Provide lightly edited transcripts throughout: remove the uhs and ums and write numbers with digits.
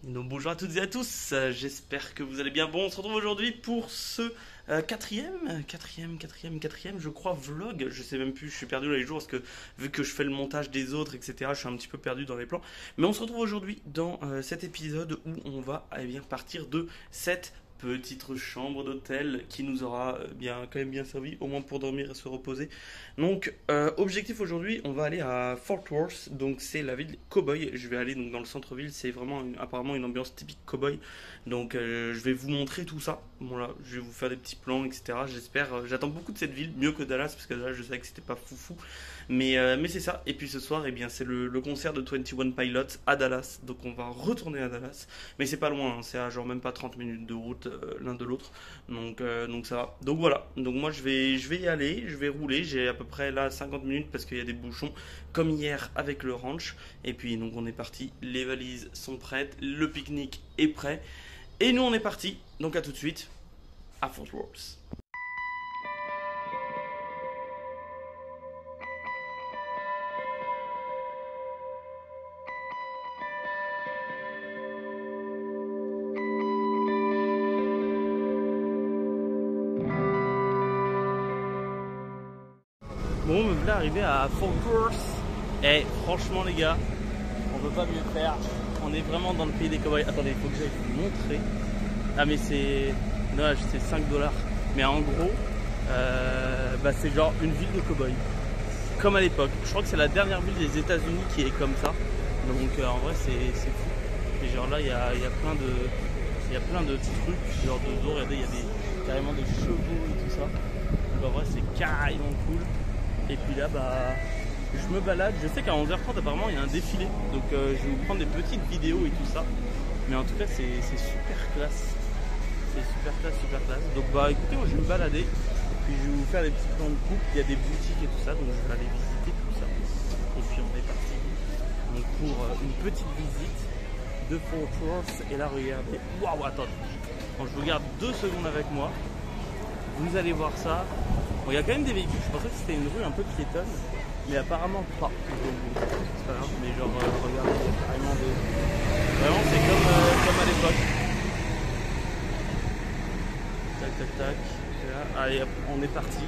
Donc, bonjour à toutes et à tous, j'espère que vous allez bien. Bon, on se retrouve aujourd'hui pour ce quatrième, je crois, vlog. Je sais même plus, je suis perdu dans les jours parce que vu que je fais le montage des autres, etc., je suis un petit peu perdu dans les plans. Mais on se retrouve aujourd'hui dans cet épisode où on va bien partir de cette petite chambre d'hôtel qui nous aura quand même bien servi, au moins pour dormir et se reposer. Donc, objectif aujourd'hui, on va aller à Fort Worth, donc c'est la ville cow-boy. Je vais aller donc dans le centre-ville, c'est vraiment apparemment une ambiance typique cow-boy. Donc, je vais vous montrer tout ça. Bon là, je vais vous faire des petits plans, etc. J'espère, j'attends beaucoup de cette ville, mieux que Dallas, parce que là, je sais que c'était pas foufou. Mais c'est ça. Et puis ce soir, c'est le concert de 21 Pilots à Dallas. Donc, on va retourner à Dallas. Mais c'est pas loin, hein, c'est à genre même pas 30 minutes de route l'un de l'autre. Donc ça va. Donc voilà. Donc moi je vais y aller, je vais rouler. J'ai à peu près là 50 minutes parce qu'il y a des bouchons comme hier avec le ranch. Et puis donc on est parti. Les valises sont prêtes, le pique-nique est prêt. Et nous on est parti. Donc à tout de suite à Fort Worth. Bon, me voilà arrivé à Fort Worth. Et franchement, les gars, on peut pas mieux faire. On est vraiment dans le pays des cowboys. Attendez, il faut que j'aille vous montrer. Ah, mais c'est. Dommage, c'est 5 $. Mais en gros, c'est genre une ville de cowboys. Comme à l'époque. Je crois que c'est la dernière ville des États-Unis qui est comme ça. Donc en vrai, c'est fou. Et genre là, il y a plein de. Il y a plein de trucs, genre de dos. Regardez, il y a carrément des chevaux et tout ça. Donc en vrai, c'est carrément cool. Et puis là, je me balade. Je sais qu'à 11h30, apparemment, il y a un défilé. Donc, je vais vous prendre des petites vidéos et tout ça. Mais en tout cas, c'est super classe. C'est super classe, super classe. Donc, écoutez, moi, je vais me balader. Puis, je vais vous faire des petits plans de coupe. Il y a des boutiques et tout ça. Donc, je vais aller visiter tout ça. Et puis, on est parti. Donc, pour une petite visite de Fort Worth. Et là, regardez. Waouh, attendez. Bon, je vous garde 2 secondes avec moi. Vous allez voir ça. Bon, il y a quand même des véhicules, je pensais que c'était une rue un peu piétonne, mais apparemment pas. C'est pas grave, mais genre, regardez, il y a carrément des. Vraiment, c'est comme à l'époque. Tac, tac, tac. Là. Allez, on est parti.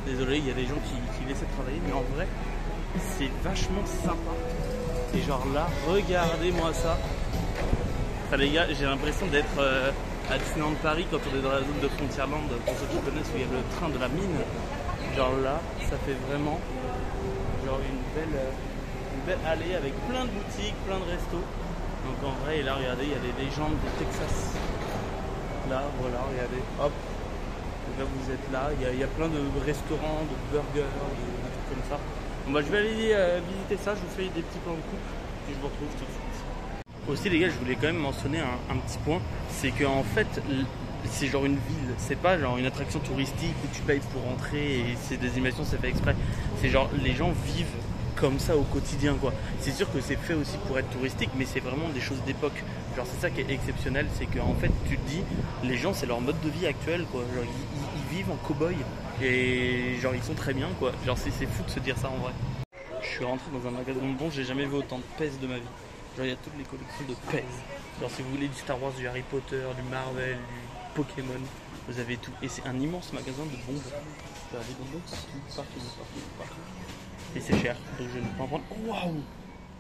Désolé, il y a des gens qui laissaient travailler, mais en vrai, c'est vachement sympa. Et genre là, regardez-moi ça. Enfin, les gars, j'ai l'impression d'être à Disneyland Paris quand on est dans la zone de Frontierland, pour ceux qui connaissent, où il y a le train de la mine. Genre là, ça fait vraiment genre une belle allée avec plein de boutiques, plein de restos. Donc en vrai, et là regardez, il y a les légendes du Texas. Là, voilà, regardez, hop. Donc là vous êtes là, il y a plein de restaurants, de burgers, de trucs comme ça. Bon, je vais aller visiter ça, je vous fais des petits plans de coupe, et je vous retrouve tout de suite. Aussi les gars, je voulais quand même mentionner un petit point, c'est que en fait c'est genre une ville, c'est pas genre une attraction touristique où tu payes pour rentrer et c'est des animations, c'est fait exprès. C'est genre les gens vivent comme ça au quotidien quoi. C'est sûr que c'est fait aussi pour être touristique, mais c'est vraiment des choses d'époque. Genre c'est ça qui est exceptionnel, c'est qu'en fait tu te dis, les gens c'est leur mode de vie actuel quoi. Genre ils vivent en cow-boy et genre ils sont très bien quoi. Genre c'est fou de se dire ça en vrai. Je suis rentré dans un magasin de bonbons, j'ai jamais vu autant de pèse de ma vie. Genre il y a toutes les collections de pèse. Genre si vous voulez du Star Wars, du Harry Potter, du Marvel, du Pokémon, vous avez tout. Et c'est un immense magasin de bonbons. Vous avez des bonbons partout. Et c'est cher, donc je ne peux pas en prendre. Oh, waouh!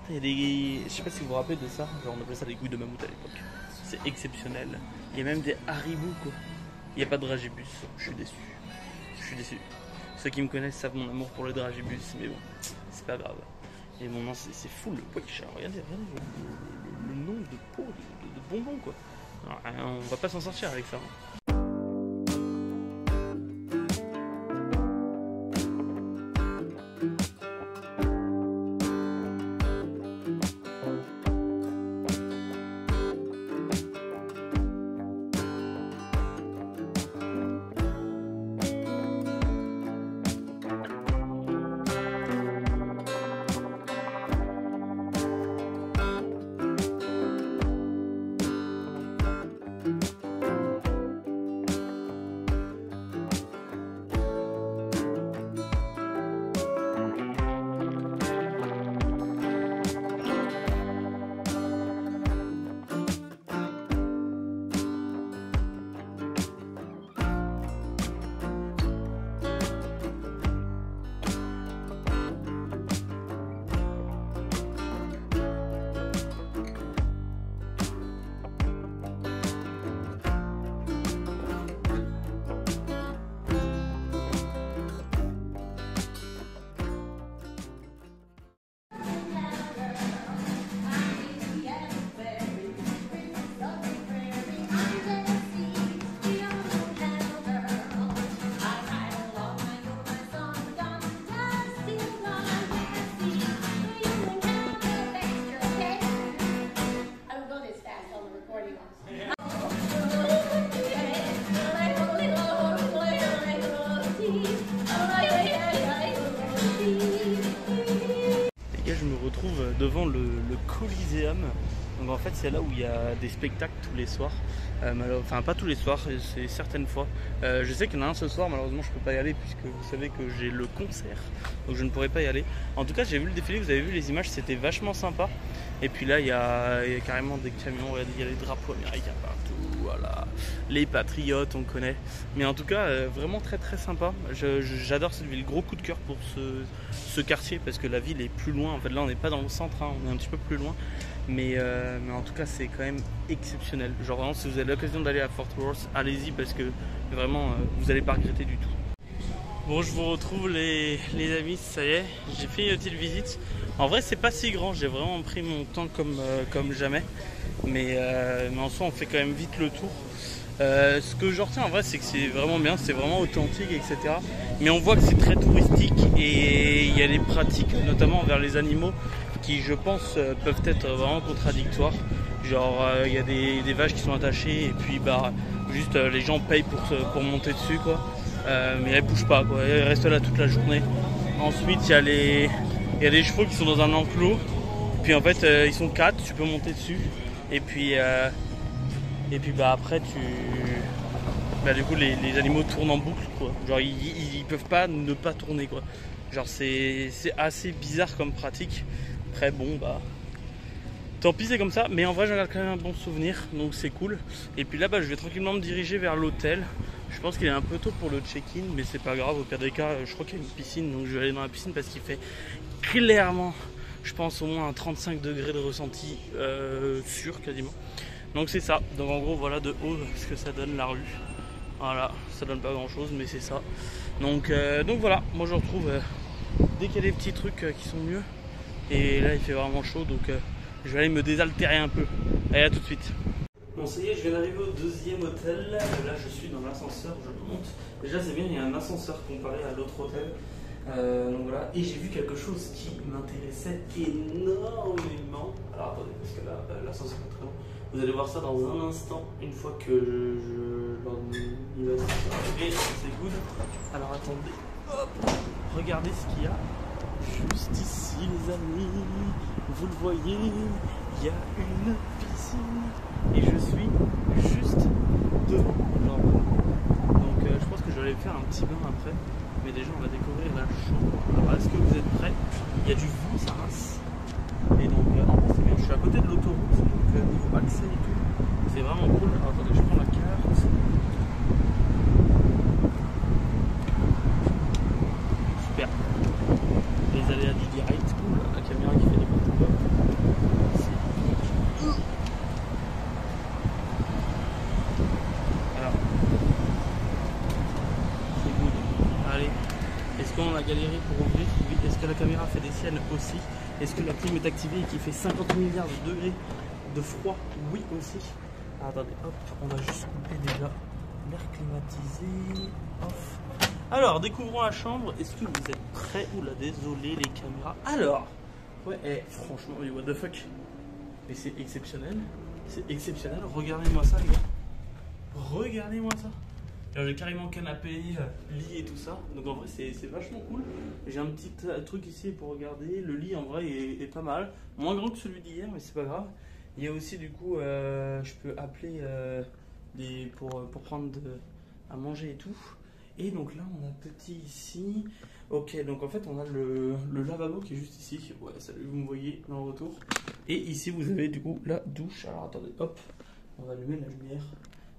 Il y a des. Je sais pas si vous vous rappelez de ça, genre on appelait ça des gouilles de mammouth à l'époque. C'est exceptionnel. Il y a même des Haribo quoi. Il n'y a pas de dragibus, je suis déçu. Ceux qui me connaissent savent mon amour pour le dragibus, mais bon, c'est pas grave. Et mon nom c'est fou le wesh. Regardez le nombre de pots de bonbons quoi. Alors, on va pas s'en sortir avec ça. retrouve devant le Coliseum. Donc en fait c'est là où il y a des spectacles tous les soirs. Enfin pas tous les soirs, c'est certaines fois. Je sais qu'il y en a un ce soir, malheureusement je peux pas y aller puisque vous savez que j'ai le concert. Donc je ne pourrai pas y aller. En tout cas j'ai vu le défilé, vous avez vu les images, c'était vachement sympa. Et puis là il y a carrément des camions, regardez, il y a les drapeaux américains partout, voilà. Les patriotes on connaît. Mais en tout cas vraiment très très sympa. J'adore cette ville, gros coup de cœur pour ce quartier parce que la ville est plus loin. En fait là on n'est pas dans le centre, hein, on est un petit peu plus loin. Mais en tout cas c'est quand même exceptionnel. Genre vraiment si vous avez l'occasion d'aller à Fort Worth, allez-y parce que vraiment vous n'allez pas regretter du tout. Bon, je vous retrouve les amis, ça y est, j'ai fait une petite visite. En vrai c'est pas si grand, j'ai vraiment pris mon temps comme jamais. Mais en soi on fait quand même vite le tour. Ce que je retiens en vrai c'est que c'est vraiment bien, c'est vraiment authentique, etc. Mais on voit que c'est très touristique et il y a des pratiques notamment envers les animaux qui je pense peuvent être vraiment contradictoires. Genre il y a des vaches qui sont attachées et puis bah juste les gens payent pour monter dessus quoi. Mais elles bougent pas quoi, elles restent là toute la journée. Ensuite il y a des chevaux qui sont dans un enclos. Puis en fait ils sont 4, tu peux monter dessus. Et puis bah après du coup les animaux tournent en boucle quoi. Genre ils peuvent pas ne pas tourner quoi. Genre c'est assez bizarre comme pratique. Après bon bah tant pis c'est comme ça, mais en vrai j'en garde quand même un bon souvenir, donc c'est cool. Et puis là bah je vais tranquillement me diriger vers l'hôtel. Je pense qu'il est un peu tôt pour le check-in, mais c'est pas grave, au pire des cas je crois qu'il y a une piscine, donc je vais aller dans la piscine parce qu'il fait clairement, je pense au moins un 35 degrés de ressenti sûr quasiment. Donc c'est ça, donc en gros voilà de haut ce que ça donne la rue. Voilà, ça donne pas grand chose mais c'est ça. Donc voilà, moi je retrouve dès qu'il y a des petits trucs qui sont mieux. Et là il fait vraiment chaud donc je vais aller me désaltérer un peu. Allez à tout de suite. Bon ça y est, je viens d'arriver au deuxième hôtel. Là je suis dans l'ascenseur, je monte. Déjà c'est bien, il y a un ascenseur comparé à l'autre hôtel. Donc voilà, et j'ai vu quelque chose qui m'intéressait énormément. Alors attendez, parce que là l'ascenseur est très long. Vous allez voir ça dans un instant, une fois que il va arriver, c'est good. Alors attendez, hop, regardez ce qu'il y a juste ici les amis. Vous le voyez, il y a une piscine et je suis juste devant. Donc je pense que je vais aller faire un petit bain après. Mais déjà on va découvrir la chambre. Alors est-ce que vous êtes prêts? Il y a du vent, ça rase. Et donc en fait c'est bien, je suis à côté de l'autoroute, donc niveau accès et tout, c'est vraiment cool. Alors attendez, je prends la carte. Super. Les aléas du direct, cool. La caméra qui fait des coups de alors, c'est good. Allez. Est-ce qu'on a galéré pour ouvrir? Oui. Est-ce que la caméra fait des siennes aussi? Est-ce que la clim est activée et qui fait 50 milliards de degrés de froid? Oui aussi. Ah, attendez, hop, on va juste couper déjà l'air climatisé. Off. Alors, découvrons la chambre. Est-ce que vous êtes prêts? Oula, désolé les caméras. Alors, ouais, franchement, mais what the fuck? Mais c'est exceptionnel. C'est exceptionnel. Regardez-moi ça, les gars. Regardez-moi ça. J'ai carrément canapé, lit et tout ça. Donc en vrai c'est vachement cool. J'ai un petit truc ici pour regarder. Le lit en vrai est pas mal. Moins grand que celui d'hier mais c'est pas grave. Il y a aussi du coup je peux appeler pour prendre à manger et tout. Et donc là on a petit ici. Ok, donc en fait on a le lavabo qui est juste ici. Ouais, salut, vous me voyez dans le retour. Et ici vous avez du coup la douche. Alors attendez, hop, on va allumer la lumière.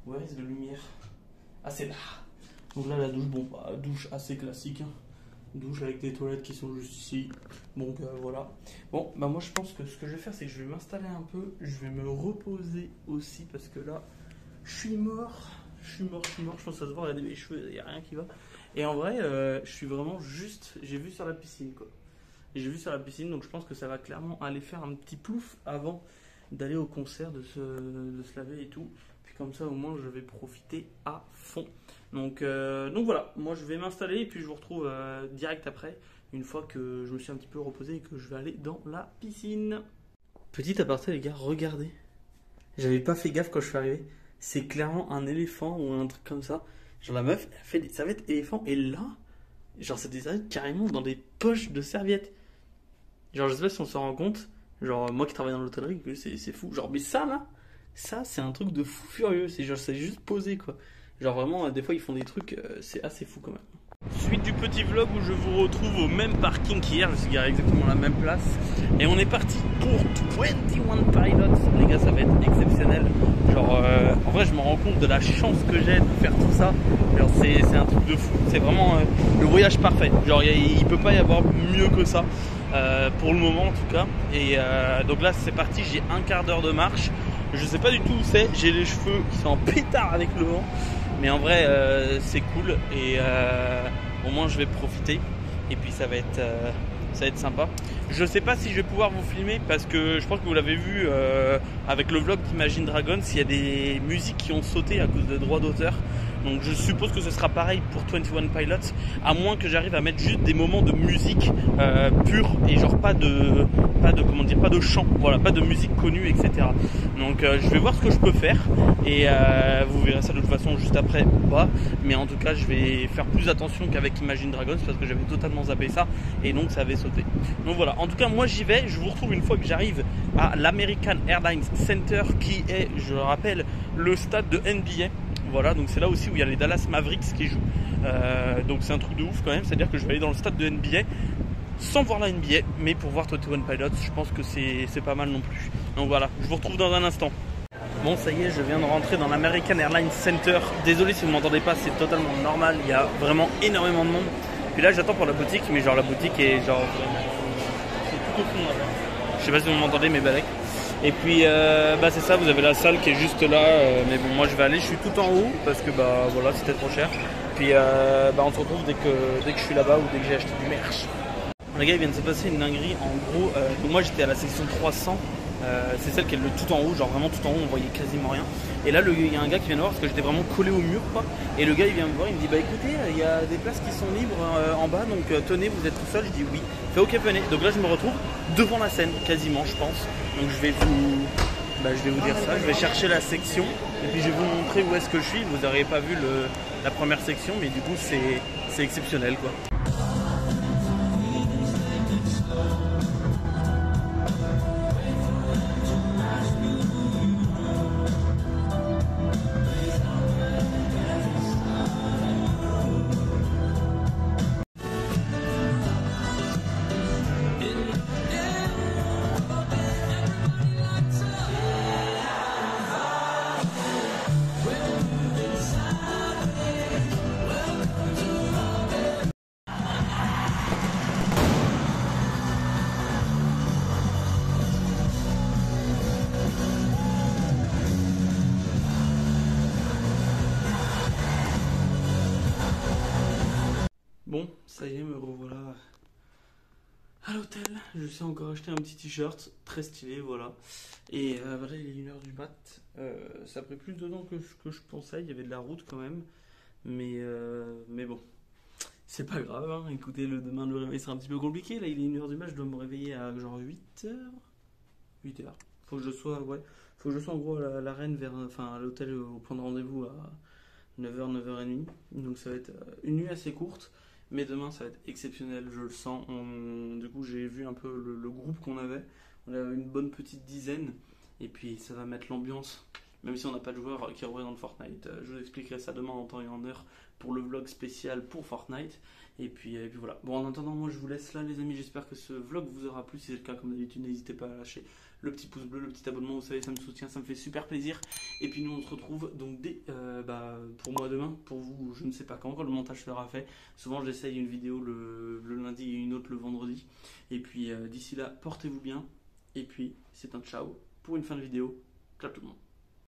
Où est-ce la lumière? Ah, c'est là. Donc là la douche, bon bah douche assez classique, hein. Douche avec des toilettes qui sont juste ici. Donc voilà. Bon bah moi je pense que ce que je vais faire c'est que je vais m'installer un peu. Je vais me reposer aussi parce que là je suis mort. Je pense que ça se voit, regardez mes cheveux, il n'y a rien qui va. Et en vrai je suis vraiment juste, j'ai vu sur la piscine quoi. J'ai vu sur la piscine donc je pense que ça va clairement aller faire un petit plouf avant d'aller au concert, de se laver et tout. Puis comme ça au moins je vais profiter à fond. Donc voilà, moi je vais m'installer et puis je vous retrouve direct après, une fois que je me suis un petit peu reposé et que je vais aller dans la piscine. Petit aparté les gars, regardez. J'avais pas fait gaffe quand je suis arrivé. C'est clairement un éléphant ou un truc comme ça. Genre la meuf elle a fait des serviettes éléphants et là, genre c'est des serviettes carrément dans des poches de serviettes. Genre, je sais pas si on se rend compte. Genre, moi qui travaille dans l'hôtellerie, que c'est fou. Genre, mais ça là, ça c'est un truc de fou furieux. C'est genre, c'est juste posé quoi. Genre, vraiment, des fois ils font des trucs, c'est assez fou quand même. Suite du petit vlog où je vous retrouve au même parking qu'hier, je suis garé exactement à la même place. Et on est parti pour 21 Pilots. Les gars, ça va être exceptionnel. Genre, en vrai, je me rends compte de la chance que j'ai de faire tout ça. Genre, c'est un truc de fou. C'est vraiment le voyage parfait. Genre, il peut pas y avoir mieux que ça. Pour le moment en tout cas. Et donc là, c'est parti. J'ai un quart d'heure de marche. Je sais pas du tout où c'est. J'ai les cheveux qui sont en pétard avec le vent. Mais en vrai, c'est cool et au moins je vais profiter. Et puis ça va être sympa. Je sais pas si je vais pouvoir vous filmer parce que je pense que vous l'avez vu avec le vlog d'Imagine Dragons. Il y a des musiques qui ont sauté à cause de droits d'auteur. Donc je suppose que ce sera pareil pour 21 Pilots, à moins que j'arrive à mettre juste des moments de musique pure et genre pas de chant, voilà, pas de musique connue, etc. Donc je vais voir ce que je peux faire et vous verrez ça de toute façon juste après ou pas. Mais en tout cas je vais faire plus attention qu'avec Imagine Dragons parce que j'avais totalement zappé ça et donc ça avait sauté. Donc voilà, en tout cas moi j'y vais, je vous retrouve une fois que j'arrive à l'American Airlines Center qui est, je le rappelle, le stade de NBA. Voilà, donc c'est là aussi où il y a les Dallas Mavericks qui jouent. Donc c'est un truc de ouf quand même, c'est-à-dire que je vais aller dans le stade de NBA sans voir la NBA, mais pour voir 21 Pilots, je pense que c'est pas mal non plus. Donc voilà, je vous retrouve dans un instant. Bon, ça y est, je viens de rentrer dans l'American Airlines Center. Désolé si vous m'entendez pas, c'est totalement normal, il y a vraiment énormément de monde. Puis là j'attends pour la boutique, mais genre la boutique est genre... c'est tout au fond là. Je sais pas si vous m'entendez, mais balèques. Et puis c'est ça, vous avez la salle qui est juste là, mais bon moi je vais aller, je suis tout en haut parce que voilà c'était trop cher. Puis on se retrouve dès que je suis là-bas ou dès que j'ai acheté du merch. Les gars, il vient de se passer une dinguerie, en gros, donc moi j'étais à la section 300, c'est celle qui est le tout en haut, genre vraiment tout en haut, on voyait quasiment rien. Et là il y a un gars qui vient de voir parce que j'étais vraiment collé au mur quoi. Et le gars il vient me voir, il me dit bah écoutez, il y a des places qui sont libres en bas, donc tenez, vous êtes tout seul. Je dis oui, fait ok venez. Donc là je me retrouve devant la scène quasiment je pense. Donc je vais vous dire ça, je vais chercher la section et puis je vais vous montrer où est-ce que je suis. Vous n'auriez pas vu la première section, mais du coup c'est exceptionnel quoi. Bon, ça y est, me revoilà à l'hôtel. Je suis encore acheté un petit t-shirt très stylé, voilà. Et voilà, il est 1h du mat. Ça a pris plus de temps que ce que je pensais. Il y avait de la route quand même. Mais bon, c'est pas grave. Hein. Écoutez, demain le réveil sera un petit peu compliqué. Là, il est 1h du mat. Je dois me réveiller à genre 8h. 8h. Faut que je sois, faut que je sois en gros à la Reine, à l'hôtel au point de rendez-vous à 9h, 9h30. Donc ça va être une nuit assez courte. Mais demain ça va être exceptionnel, je le sens. Du coup j'ai vu un peu le groupe qu'on avait. On avait une bonne petite dizaine. Et puis ça va mettre l'ambiance. Même si on n'a pas de joueur qui représente Fortnite. Je vous expliquerai ça demain en temps et en heure pour le vlog spécial pour Fortnite. Et puis voilà. Bon, en attendant, moi je vous laisse là les amis. J'espère que ce vlog vous aura plu. Si c'est le cas, comme d'habitude, n'hésitez pas à lâcher le petit pouce bleu, le petit abonnement. Vous savez, ça me soutient, ça me fait super plaisir. Et puis nous on se retrouve donc pour moi demain. Pour vous, je ne sais pas quand le montage sera fait. Souvent j'essaye une vidéo le lundi et une autre le vendredi. Et puis d'ici là, portez-vous bien. Et puis c'est un ciao pour une fin de vidéo. Ciao tout le monde.